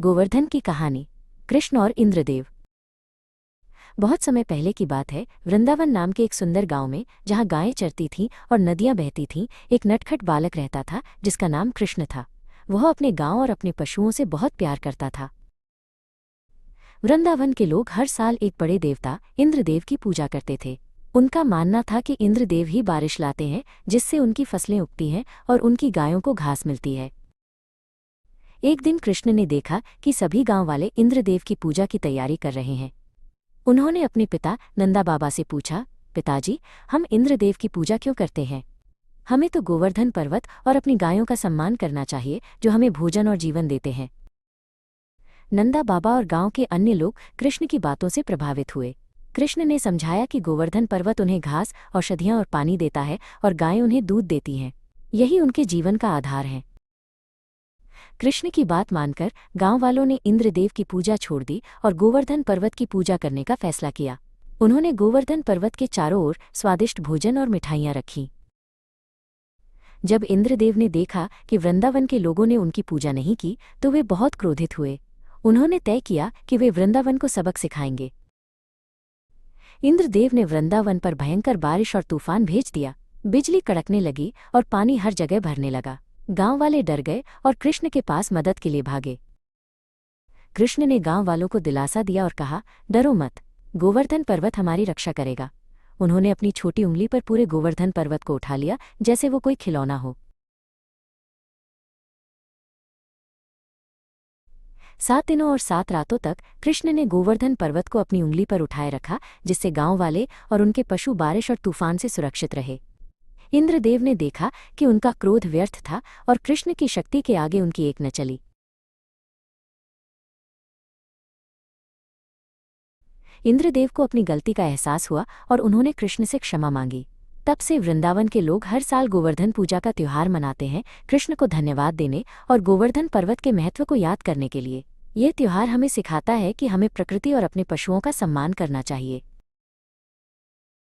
गोवर्धन की कहानी। कृष्ण और इंद्रदेव। बहुत समय पहले की बात है। वृंदावन नाम के एक सुंदर गांव में, जहां गायें चरती थीं और नदियां बहती थीं, एक नटखट बालक रहता था जिसका नाम कृष्ण था। वह अपने गांव और अपने पशुओं से बहुत प्यार करता था। वृंदावन के लोग हर साल एक बड़े देवता इंद्रदेव की पूजा करते थे। उनका मानना था कि इंद्रदेव ही बारिश लाते हैं, जिससे उनकी फसलें उगती हैं और उनकी गायों को घास मिलती है। एक दिन कृष्ण ने देखा कि सभी गांव वाले इंद्रदेव की पूजा की तैयारी कर रहे हैं। उन्होंने अपने पिता नंदा बाबा से पूछा, पिताजी, हम इंद्रदेव की पूजा क्यों करते हैं? हमें तो गोवर्धन पर्वत और अपनी गायों का सम्मान करना चाहिए, जो हमें भोजन और जीवन देते हैं। नंदा बाबा और गांव के अन्य लोग कृष्ण की बातों से प्रभावित हुए। कृष्ण ने समझाया कि गोवर्धन पर्वत उन्हें घास, औषधियां और पानी देता है और गायें उन्हें दूध देती हैं। यही उनके जीवन का आधार है। कृष्ण की बात मानकर गांव वालों ने इंद्रदेव की पूजा छोड़ दी और गोवर्धन पर्वत की पूजा करने का फैसला किया। उन्होंने गोवर्धन पर्वत के चारों ओर स्वादिष्ट भोजन और मिठाइयां रखीं। जब इंद्रदेव ने देखा कि वृंदावन के लोगों ने उनकी पूजा नहीं की, तो वे बहुत क्रोधित हुए। उन्होंने तय किया कि वे वृंदावन को सबक सिखाएंगे। इंद्रदेव ने वृंदावन पर भयंकर बारिश और तूफान भेज दिया। बिजली कड़कने लगी और पानी हर जगह भरने लगा। गांव वाले डर गए और कृष्ण के पास मदद के लिए भागे। कृष्ण ने गांव वालों को दिलासा दिया और कहा, डरो मत, गोवर्धन पर्वत हमारी रक्षा करेगा। उन्होंने अपनी छोटी उंगली पर पूरे गोवर्धन पर्वत को उठा लिया, जैसे वो कोई खिलौना हो। 7 दिनों और 7 रातों तक कृष्ण ने गोवर्धन पर्वत को अपनी उंगली पर उठाए रखा, जिससे गांव वाले और उनके पशु बारिश और तूफान से सुरक्षित रहे। इंद्रदेव ने देखा कि उनका क्रोध व्यर्थ था और कृष्ण की शक्ति के आगे उनकी एक न चली। इंद्रदेव को अपनी गलती का एहसास हुआ और उन्होंने कृष्ण से क्षमा मांगी। तब से वृंदावन के लोग हर साल गोवर्धन पूजा का त्योहार मनाते हैं, कृष्ण को धन्यवाद देने और गोवर्धन पर्वत के महत्व को याद करने के लिए। ये त्योहार हमें सिखाता है कि हमें प्रकृति और अपने पशुओं का सम्मान करना चाहिए।